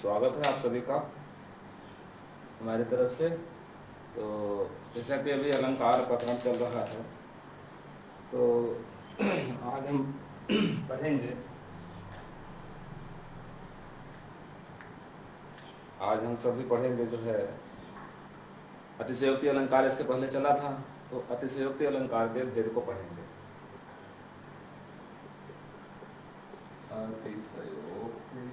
स्वागत है आप सभी का हमारी तरफ से। तो जैसा कि अभी अलंकार का क्रम चल रहा है, तो आज हम पढ़ेंगे आज हम सभी पढ़ेंगे जो है अतिशयोक्ति अलंकार। इसके पहले चला था, तो अतिशयोक्ति अलंकार के भेद को पढ़ेंगे। अतिशयोक्ति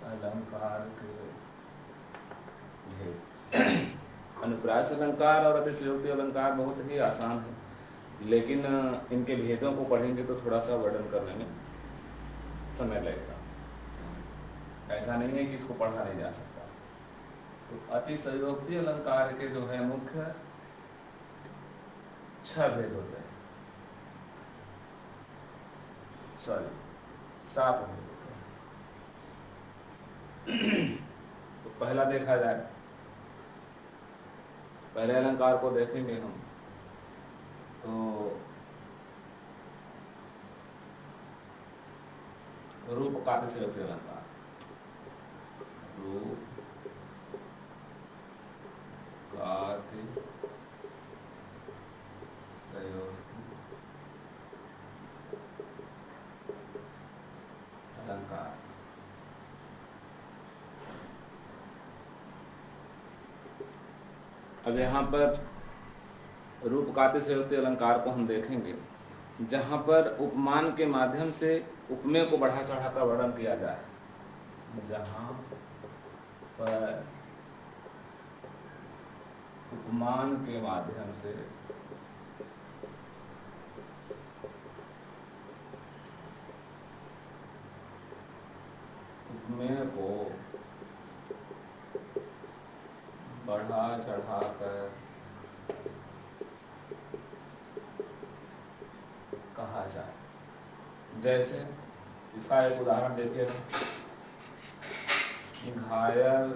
अलंकार के भेद। अनुप्रास अलंकार और अतिशयोक्ति अलंकार बहुत ही आसान है, लेकिन इनके भेदों को पढ़ेंगे तो थोड़ा सा वर्णन करने में समय लगेगा। ऐसा नहीं है कि इसको पढ़ा नहीं जा सकता। तो अतिशयोक्ति अलंकार के जो है मुख्य 6 भेद होते हैं, 7 भेद होते हैं। तो पहला देखा जाए, पहले अलंकार को देखेंगे हम तो रूप का अतिशयोक्ति अलंकार। रूप का अतिशयोक्ति अलंकार। अब यहाँ पर रूप का अतिशयोक्ति अलंकार को हम देखेंगे, जहाँ पर उपमान के माध्यम से उपमेय को बढ़ा चढ़ा कर वर्णन किया जाए। जहाँ पर उपमान के माध्यम से उपमेय को बढ़ा चढ़ा कर कहा जाए। जैसे इसका एक उदाहरण देखिए, घायल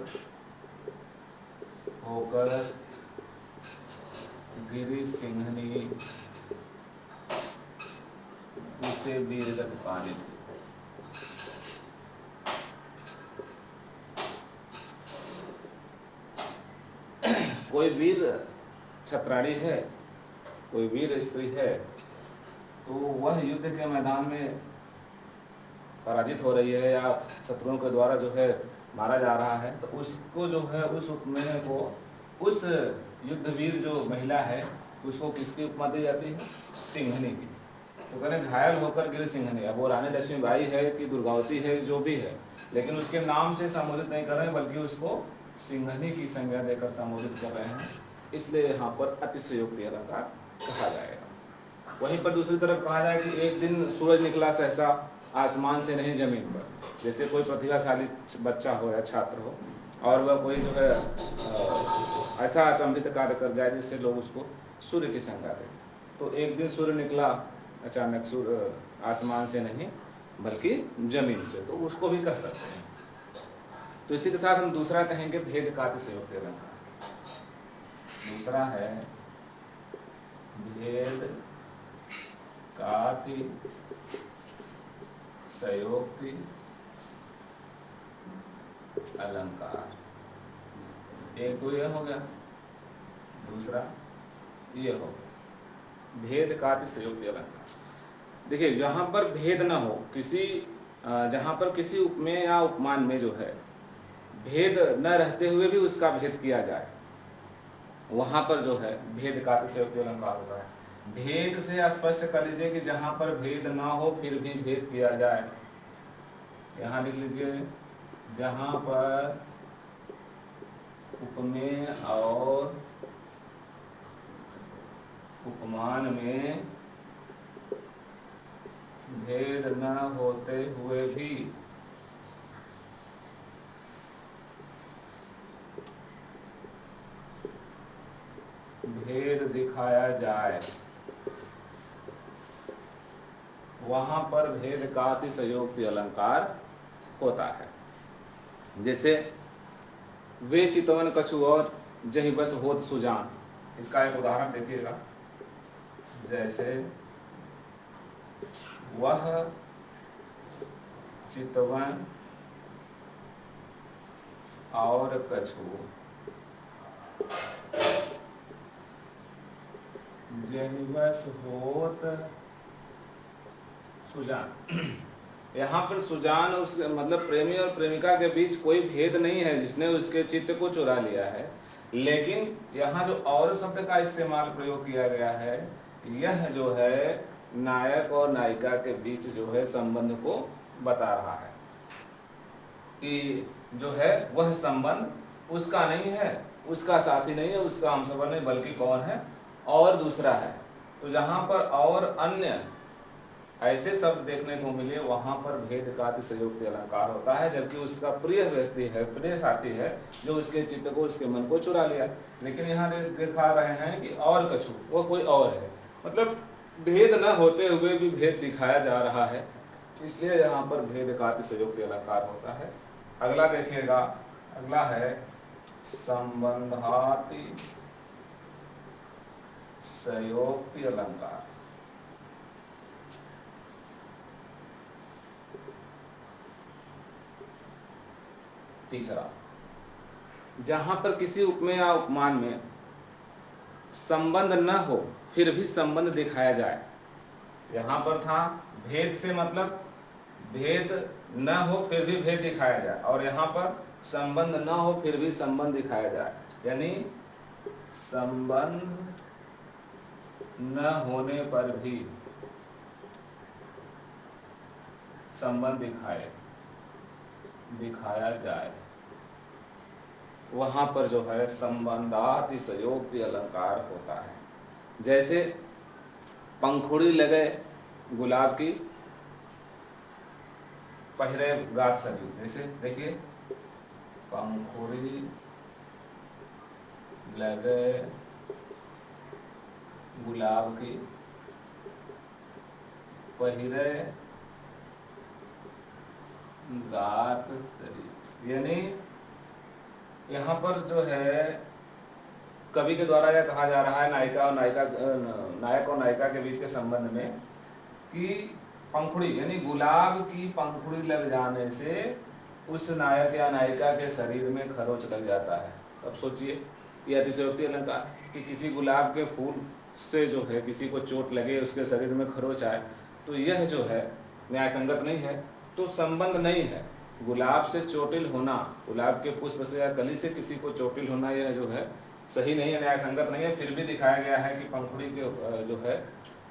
होकर गिरी सिंहनी उसे वीरगति पानी थी। कोई वीर छत्राणी है, कोई वीर स्त्री है, तो वह युद्ध के मैदान में पराजित हो रही है या शत्रुओं के द्वारा जो है मारा जा रहा है, तो उसको जो है उस उपमेय को उस युद्धवीर जो महिला है उसको किसकी उपमा दी जाती है? सिंहनी की। तो कह रहे घायल होकर गिरी सिंहनी। अब वो रानी लक्ष्मीबाई है कि दुर्गावती है, जो भी है, लेकिन उसके नाम से संबोधित नहीं कर रहे हैं, बल्कि उसको सिंहनी की संज्ञा देकर संबोधित कर रहे हैं। इसलिए यहाँ पर अतिशयोक्ति अलंकार कहा जाएगा। वहीं पर दूसरी तरफ कहा जाए कि एक दिन सूरज निकला सहसा आसमान से नहीं जमीन पर। जैसे कोई प्रतिभाशाली बच्चा हो या छात्र हो और वह कोई जो है ऐसा अचंभित कार्य कर जाए जिससे लोग उसको सूर्य की संज्ञा दें। तो एक दिन सूर्य निकला अचानक, सूर्य आसमान से नहीं बल्कि जमीन से, तो उसको भी कह सकते हैं। तो इसी के साथ हम दूसरा कहेंगे भेद का अतिशयोक्ति अलंकार। दूसरा है भेद का अतिशयोक्ति अलंकार। एक तो यह हो गया, दूसरा ये हो गया भेद का अतिशयोक्ति अलंकार। देखिए, जहाँ पर भेद न हो, जहाँ पर किसी उपमेय या उपमान में जो है भेद न रहते हुए भी उसका भेद किया जाए, वहाँ पर जो है भेद का अतिशयोक्ति अलंकार होता है। भेद से स्पष्ट कर लीजिए कि जहाँ पर भेद ना हो फिर भी भेद किया जाए। यहाँ लिख लीजिए, जहाँ पर उपमेय और उपमान में भेद न होते हुए भी भेद दिखाया जाए, वहां पर भेद का अतिशयोक्ति अलंकार होता है। जैसे वे चितवन कछु और जही बस होत सुजान, इसका एक उदाहरण देखिएगा। जैसे वह चितवन और कछुआ जेनिबस होत सुजान। यहाँ पर सुजान उसके मतलब प्रेमी और प्रेमिका के बीच कोई भेद नहीं है जिसने उसके चित्त को चुरा लिया है, लेकिन यहाँ जो और शब्द का इस्तेमाल प्रयोग किया गया है, यह जो है नायक और नायिका के बीच जो है संबंध को बता रहा है कि जो है वह संबंध उसका नहीं है, उसका साथी नहीं है, उसका हमसफर नहीं, बल्कि कौन है और दूसरा है। तो जहाँ पर और अन्य ऐसे शब्द देखने को मिले वहाँ पर भेद का अतिशयोक्ति अलंकार होता है, जबकि उसका प्रिय व्यक्ति है, प्रिय साथी है जो उसके चित्त को, उसके मन को चुरा लिया। लेकिन यहाँ दिखा रहे हैं कि और कछु, वो कोई और है, मतलब भेद न होते हुए भी भेद दिखाया जा रहा है, इसलिए यहाँ पर भेद का अतिशयोक्ति अलंकार होता है। अगला देखिएगा, अगला है संबंधाति सयोक्ति अलंकार। तीसरा, जहां पर किसी उपमेय या उपमान में संबंध न हो फिर भी संबंध दिखाया जाए। यहां पर था भेद से मतलब भेद न हो फिर भी भेद दिखाया जाए, और यहाँ पर संबंध न हो फिर भी संबंध दिखाया जाए, यानी संबंध न होने पर भी संबंध दिखाया जाए, वहां पर जो है संबंधातिशयोक्ति अलंकार होता है। जैसे पंखुड़ी लगे गुलाब की पहिरे गात सभी, जैसे देखिए पंखुड़ी लगे गुलाब की पहिरे गात सरी, यानी यहाँ पर जो है कवि के द्वारा यह कहा जा रहा है नायक और नायिका के बीच के संबंध में कि पंखुड़ी यानी गुलाब की पंखुड़ी लग जाने से उस नायक या नायिका के शरीर में खरोच लग जाता है। अब सोचिए ये अतिशयोक्ति अलंकार कि किसी गुलाब के फूल से जो है किसी को चोट लगे, उसके शरीर में खरोच आए, तो यह जो है न्याय संगत नहीं है, तो संबंध नहीं है। गुलाब से चोटिल होना, गुलाब के पुष्प से या कली से किसी को चोटिल होना, यह जो है सही नहीं है, न्याय संगत नहीं है। फिर भी दिखाया गया है कि पंखुड़ी के जो है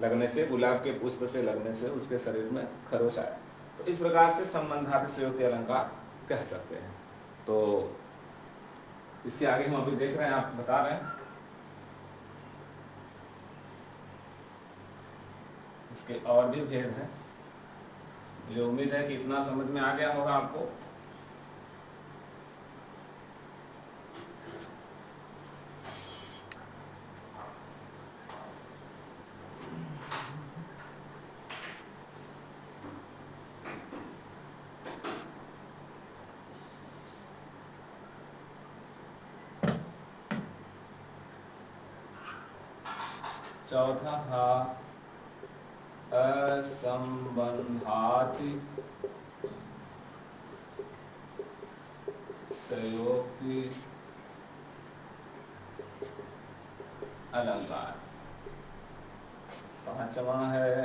लगने से, गुलाब के पुष्प से लगने से उसके शरीर में खरोच आया। तो इस प्रकार से संबंधातिशयोक्ति अलंकार कह सकते हैं। तो इसके आगे हम अभी देख रहे हैं, आप बता रहे हैं, इसके और भी भेद हैं। मुझे उम्मीद है कि इतना समझ में आ गया होगा आपको। चौथा था असंबंधाति सयोक्ति अलंकार। पांचवा है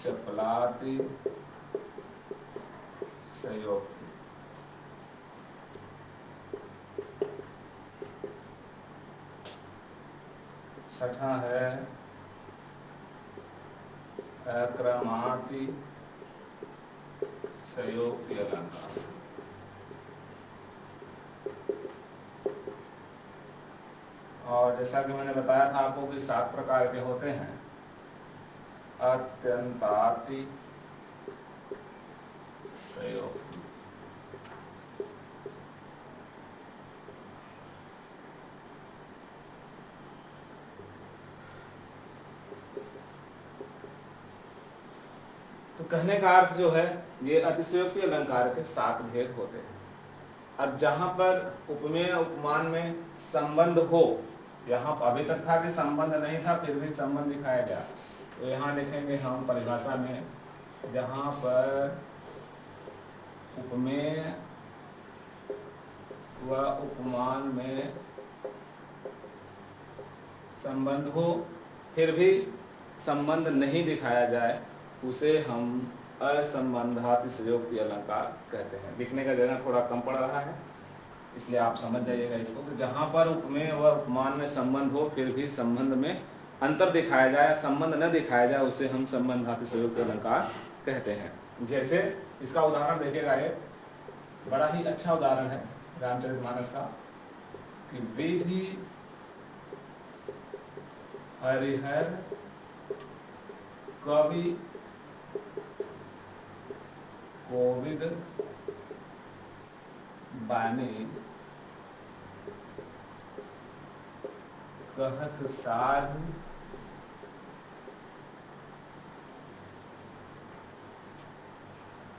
चपलाति सयोक्ति। छठा है अक्रमाति सयोक्ति अलंकार। और जैसा कि मैंने बताया था आपको कि 7 प्रकार के होते हैं। अत्यंताति सयोक्ति, तो कहने का अर्थ जो है ये अतिशयोक्ति अलंकार के 7 भेद होते हैं। अब जहां पर उपमेय उपमान में संबंध हो यहाँ अभी तक था कि संबंध नहीं था, फिर भी संबंध दिखाया गया। तो यहाँ लिखेंगे हम परिभाषा में, जहाँ पर उपमेय व उपमान में संबंध हो फिर भी संबंध नहीं दिखाया जाए, उसे हम असंबंधातिशयोक्ति अलंकार कहते हैं। लिखने का जगह थोड़ा कम पड़ रहा है, इसलिए आप समझ जाइएगा इसको। तो जहाँ पर उपमेय व उपमान में संबंध हो फिर भी संबंध में अंतर दिखाया जाए, संबंध न दिखाया जाए, उसे हम संबंधातिशयोक्ति अलंकार कहते हैं। जैसे इसका उदाहरण देखिएगा, एक बड़ा ही अच्छा उदाहरण है रामचरितमानस का, कि विधि हरिहर कवि कोविद बानी कहत साध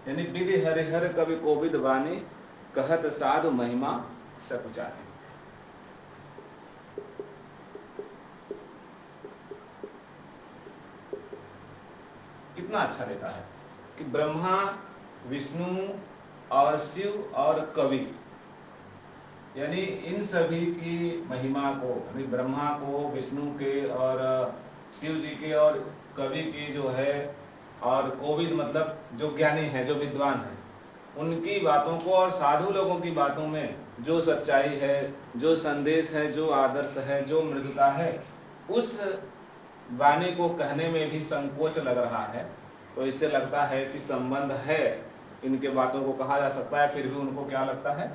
यानी विधि हरिहर कवि कोविद बानी कहत साधु महिमा सकुचानी। कितना अच्छा लिखा है कि ब्रह्मा, विष्णु और शिव और कवि, यानी इन सभी की महिमा को, यानी ब्रह्मा को, विष्णु के और शिव जी के और कवि की जो है, और कोविद मतलब जो ज्ञानी है, जो विद्वान है, उनकी बातों को और साधु लोगों की बातों में जो सच्चाई है, जो संदेश है, जो आदर्श है, जो मृदुता है, उस वाणी को कहने में भी संकोच लग रहा है। तो इससे लगता है कि संबंध है, इनके बातों को कहा जा सकता है, फिर भी उनको क्या लगता है,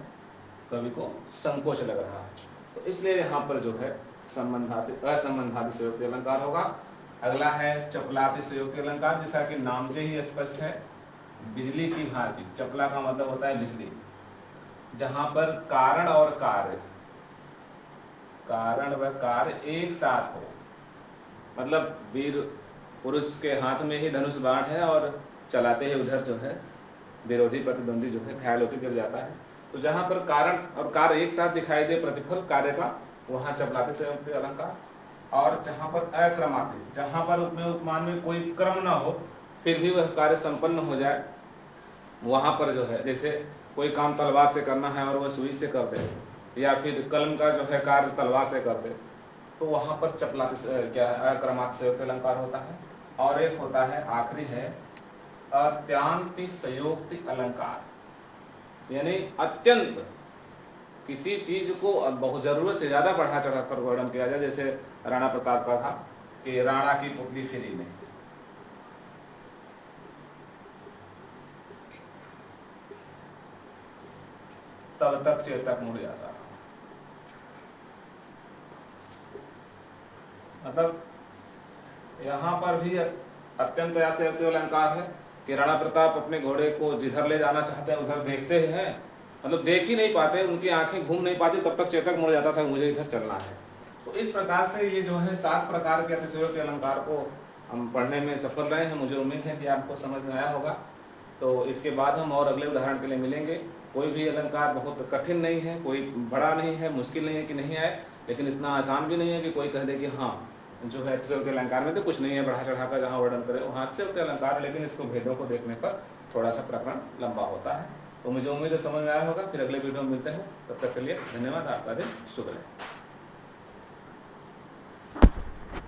कवि को संकोच लग रहा है। तो इसलिए यहाँ पर जो है असंबंधातिशयोक्ति अलंकार होगा। अगला है चपलातिशयोक्ति अलंकार, जिसका कि नाम से ही स्पष्ट है, बिजली की भांति। चपला का मतलब होता है बिजली। जहाँ पर कारण और कार्य, कारण व कार्य एक साथ हो, मतलब वीर पुरुष के हाथ में ही धनुष बाण है और चलाते ही उधर जो है विरोधी प्रतिद्वंदी जो है घायल होकर गिर जाता है। तो जहाँ पर कारण और कार्य एक साथ दिखाई दे, प्रतिफल कार्य का, वहाँ चपलातिशयोक्ति अलंकार। और जहाँ पर अक्रमातीत, जहाँ पर उपमेय उपमान में कोई क्रम ना हो फिर भी वह कार्य संपन्न हो जाए, वहाँ पर जो है, जैसे कोई काम तलवार से करना है और वह सुई से कर दे, या फिर कलम का जो है कार्य तलवार से कर दे, तो वहाँ पर अक्रमातिशयोक्ति अलंकार होता है। और एक होता है, आखिरी है, अत्यांतिशयोक्ति अलंकार, यानी अत्यंत किसी चीज को बहुत जरूरत से ज्यादा बढ़ा चढ़ा कर वर्णन किया जाए। जैसे राणा प्रताप का था कि राणा की पुतली फिरी में, तब तक चेतक मुड़ जाता। मतलब यहाँ पर भी अत्यंत अतिशयोक्ति अलंकार है कि राणा प्रताप अपने घोड़े को जिधर ले जाना चाहते हैं उधर देखते हैं, मतलब देख ही नहीं पाते, उनकी आंखें घूम नहीं पाती, तब तक चेतक मुड़ जाता था मुझे इधर चलना है। तो इस प्रकार से ये जो है 7 प्रकार के अतिशयोक्ति अलंकार को हम पढ़ने में सफल रहे हैं। मुझे उम्मीद है कि आपको समझ में आया होगा। तो इसके बाद हम और अगले उदाहरण के लिए मिलेंगे। कोई भी अलंकार बहुत कठिन नहीं है, कोई बड़ा नहीं है, मुश्किल नहीं है कि नहीं आए, लेकिन इतना आसान भी नहीं है कि कोई कह दे कि हाँ जो है अतिशयोक्ति अलंकार में तो कुछ नहीं है, बढ़ा चढ़ा कर जहाँ वर्णन करे वहाँ अतिशयोक्ति अलंकार है, लेकिन इसको भेदों को देखने पर थोड़ा सा प्रकरण लंबा होता है। तो मुझे उम्मीद है समझ में आया होगा। फिर अगले वीडियो में मिलते हैं, तब तक के लिए धन्यवाद। आपका दिन शुभ रहे।